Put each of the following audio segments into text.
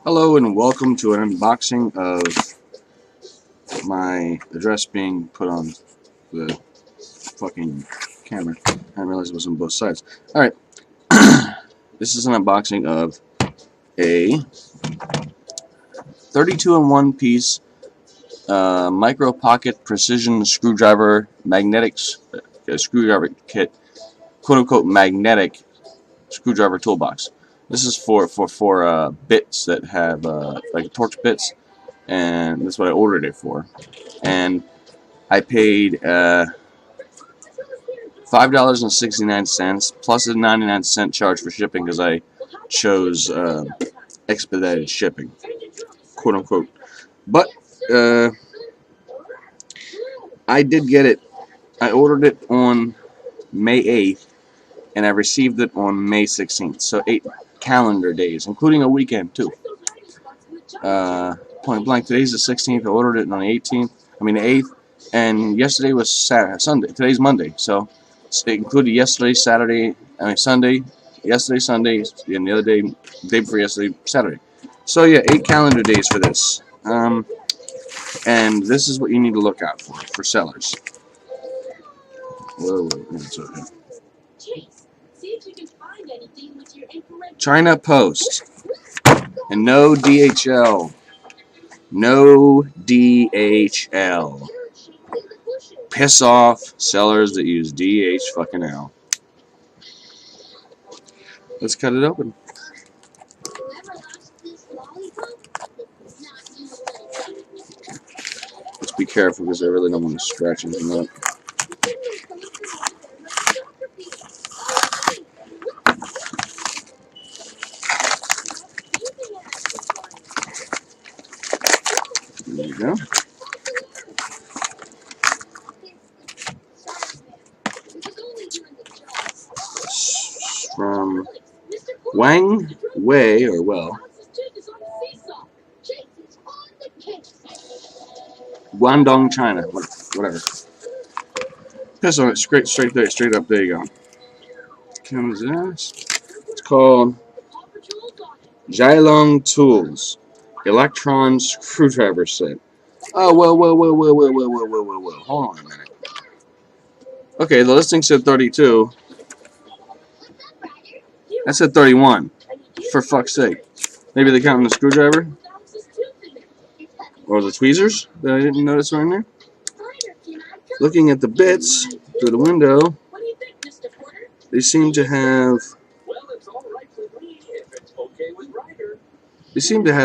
Hello and welcome to an unboxing of my address being put on the fucking camera. I didn't realize it was on both sides. Alright, this is an unboxing of a 32 in 1 piece micro pocket precision screwdriver magnetics screwdriver kit, quote unquote magnetic screwdriver toolbox. This is for bits that have like Torx bits, and that's what I ordered it for. And I paid $5.69 plus a 99-cent charge for shipping because I chose expedited shipping, quote unquote. But I did get it. I ordered it on May 8th, and I received it on May 16th. So 8 calendar days, including a weekend too. Point blank, today's the 16th. I ordered it on the 18th. I mean the 8th, and yesterday was Sunday. Today's Monday, so it included yesterday, Saturday. I mean Sunday, yesterday, Sunday, and the other day before yesterday, Saturday. So yeah, 8 calendar days for this. And this is what you need to look out for sellers. Whoa, that's okay. China Post. And no DHL. No DHL. Piss off sellers that use DH-fucking-L. Let's cut it open. Let's be careful because I really don't want to scratch anything up. There you go. From Wang Wei, or well, Guangdong, China, whatever. Piss on it, straight up. There you go. Comes this. It's called Zhailong Tools Electron Screwdriver Set. Oh, whoa. Hold on a minute. Okay, the listing said 32. That said 31. For fuck's sake. Maybe they counting the screwdriver? Or the tweezers that I didn't notice were in there? Looking at the bits through the window, they seem to have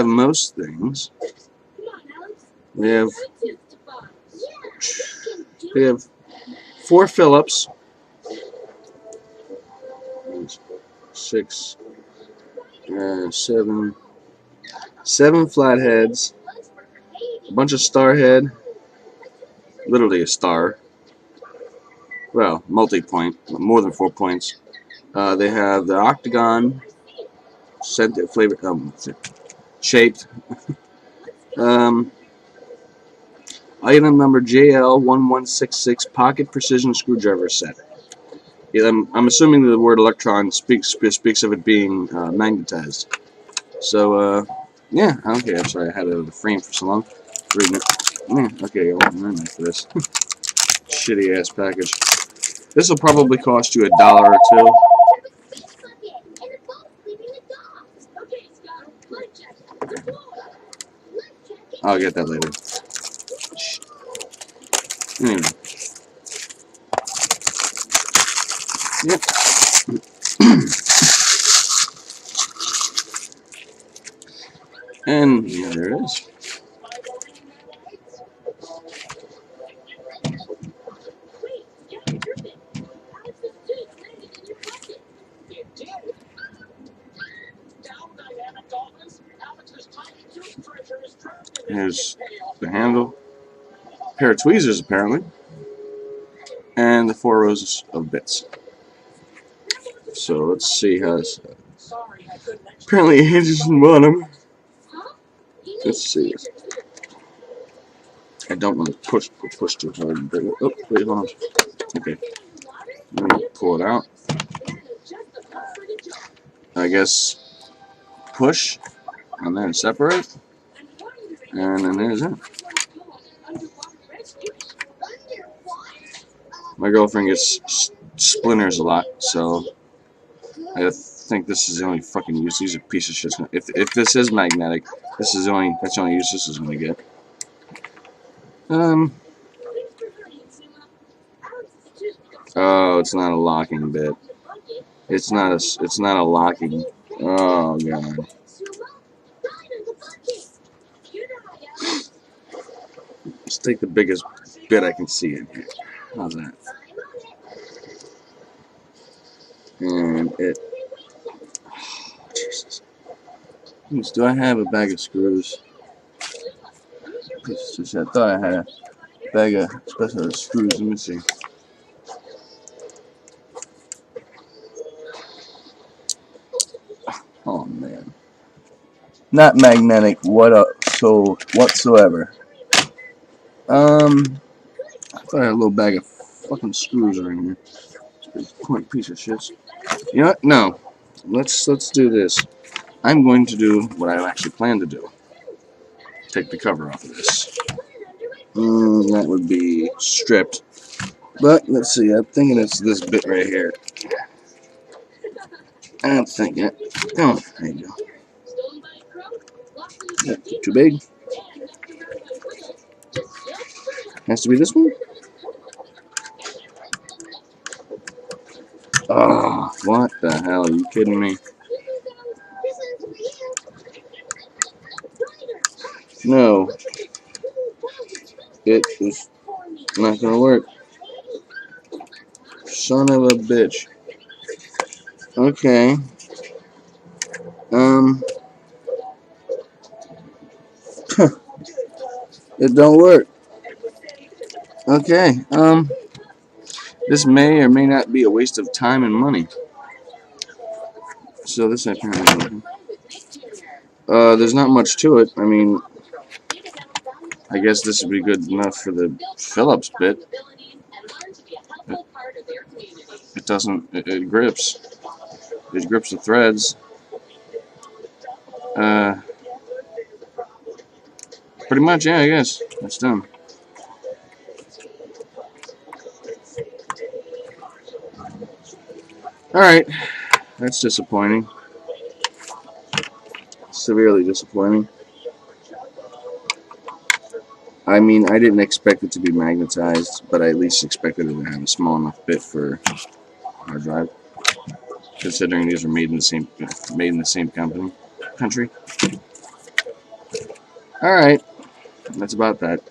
most things. They have 4 Phillips, 6, 7 flatheads, a bunch of starhead, literally a star. Well, multi-point, more than 4 points. They have the octagon, scented flavor, shaped. Item number JL1166 pocket precision screwdriver set. Yeah, I'm assuming the word electron speaks of it being magnetized. So yeah, okay. I'm sorry, I had it in the frame for so long. Reading it. Okay, I'll remember for this shitty ass package. This will probably cost you $1 or $2. I'll get that later. Anyway. Yep. And yeah, there it is. Here's the handle, a pair of tweezers apparently, and the 4 rows of bits. So let's see how this. Apparently it hinges in the bottom. Let's see. I don't want to push too hard. Oh, wait, hold on. Okay. Let me pull it out. I guess push and then separate, and then there's it. My girlfriend gets splinters a lot, so I think this is the only fucking use. These are piece of shit. If this is magnetic, that's the only use this is gonna get. Oh, it's not a locking bit. It's not a locking. Oh god. Let's take the biggest bit I can see in here. How's that? And it. Oh, Jesus. Do I have a bag of screws? I thought I had a bag of special screws. Let me see. Oh man. Not magnetic whatsoever. I thought I had a little bag of fucking screws right here. This big piece of shit. You know what? No. Let's do this. I'm going to do what I actually plan to do. Take the cover off of this. That would be stripped. But let's see. I'm thinking it's this bit right here. I'm thinking. Oh, there you go. Yeah, too big. Has to be this one. Oh, what the hell? Are you kidding me? No. It is not gonna work. Son of a bitch. Okay. It don't work. Okay. This may or may not be a waste of time and money. So this apparently. There's not much to it. I mean, I guess this would be good enough for the Phillips bit. It doesn't. It grips. It grips the threads. Pretty much, yeah. I guess that's done. All right, that's disappointing. Severely disappointing. I mean, I didn't expect it to be magnetized, but I at least expected it to have a small enough bit for hard drive. Considering these were made in the same country. All right, that's about that.